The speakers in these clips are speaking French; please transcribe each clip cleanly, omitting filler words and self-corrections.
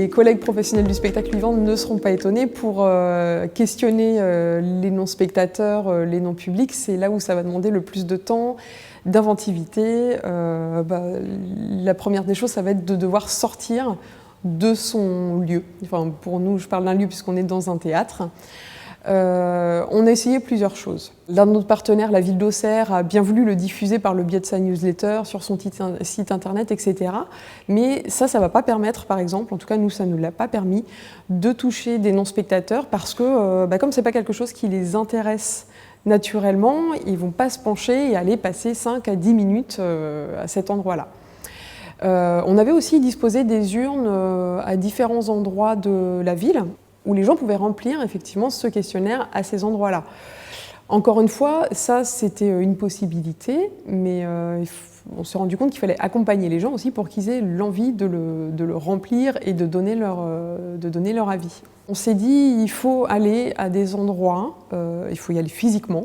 les collègues professionnels du spectacle vivant ne seront pas étonnés pour questionner les non-spectateurs, les non-publics. C'est là où ça va demander le plus de temps, d'inventivité. La première des choses, ça va être de devoir sortir de son lieu. Enfin, pour nous, je parle d'un lieu puisqu'on est dans un théâtre. On a essayé plusieurs choses. L'un de nos partenaires, la ville d'Auxerre, a bien voulu le diffuser par le biais de sa newsletter, sur son site internet, etc. Mais ça ne va pas permettre, par exemple, en tout cas nous ça ne nous l'a pas permis, de toucher des non-spectateurs parce que comme ce n'est pas quelque chose qui les intéresse naturellement, ils ne vont pas se pencher et aller passer 5 à 10 minutes à cet endroit-là. On avait aussi disposé des urnes à différents endroits de la ville, où les gens pouvaient remplir effectivement ce questionnaire à ces endroits-là. Encore une fois, ça c'était une possibilité, mais on s'est rendu compte qu'il fallait accompagner les gens aussi pour qu'ils aient l'envie de le remplir et de donner leur avis. On s'est dit il faut aller à des endroits, il faut y aller physiquement,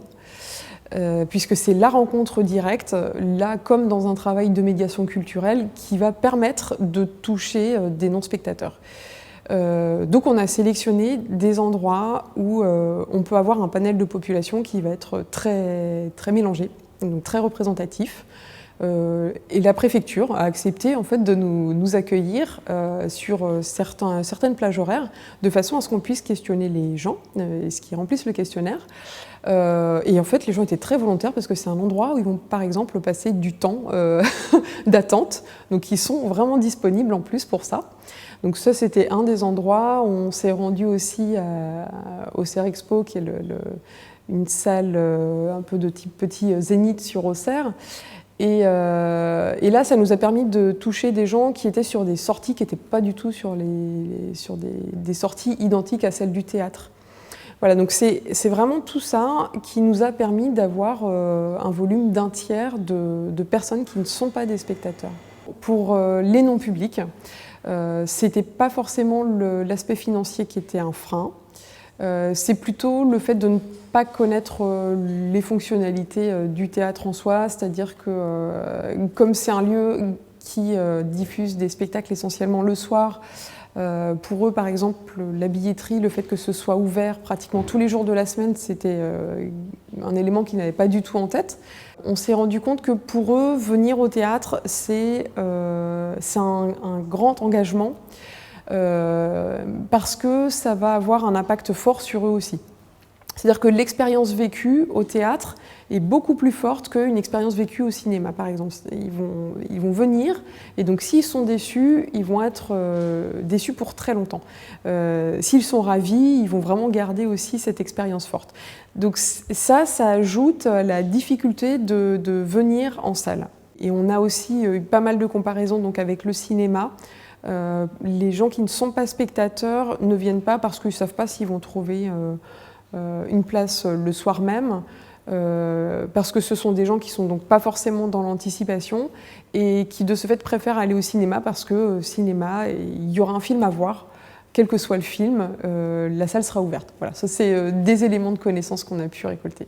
puisque c'est la rencontre directe, là comme dans un travail de médiation culturelle, qui va permettre de toucher des non-spectateurs. Donc on a sélectionné des endroits où on peut avoir un panel de population qui va être très, très mélangé, donc très représentatif. Et la préfecture a accepté en fait, de nous accueillir sur certaines plages horaires, de façon à ce qu'on puisse questionner les gens, ce qui remplissent le questionnaire. Et en fait, les gens étaient très volontaires parce que c'est un endroit où ils vont par exemple passer du temps d'attente, donc ils sont vraiment disponibles en plus pour ça. Donc ça, c'était un des endroits. On s'est rendu aussi au Auxerre Expo, qui est une salle un peu de type petit zénith sur Auxerre. Et là, ça nous a permis de toucher des gens qui étaient sur des sorties qui n'étaient pas du tout sur des sorties identiques à celles du théâtre. Voilà, donc c'est vraiment tout ça qui nous a permis d'avoir un volume d'un tiers de personnes qui ne sont pas des spectateurs. Pour les non-publics, c'était pas forcément l'aspect financier qui était un frein, c'est plutôt le fait de ne pas connaître les fonctionnalités du théâtre en soi, c'est-à-dire que comme c'est un lieu qui diffuse des spectacles essentiellement le soir, pour eux par exemple la billetterie, le fait que ce soit ouvert pratiquement tous les jours de la semaine, c'était un élément qu'ils n'avaient pas du tout en tête. On s'est rendu compte que pour eux, venir au théâtre, c'est un grand engagement parce que ça va avoir un impact fort sur eux aussi. C'est-à-dire que l'expérience vécue au théâtre est beaucoup plus forte qu'une expérience vécue au cinéma, par exemple. Ils vont venir, et donc s'ils sont déçus, ils vont être déçus pour très longtemps. S'ils sont ravis, ils vont vraiment garder aussi cette expérience forte. Donc ça ajoute la difficulté de venir en salle. Et on a aussi eu pas mal de comparaisons donc, avec le cinéma. Les gens qui ne sont pas spectateurs ne viennent pas parce qu'ils ne savent pas s'ils vont trouver une place le soir même, parce que ce sont des gens qui ne sont donc pas forcément dans l'anticipation et qui de ce fait préfèrent aller au cinéma parce que cinéma, il y aura un film à voir, quel que soit le film, la salle sera ouverte. Voilà, ça c'est des éléments de connaissance qu'on a pu récolter.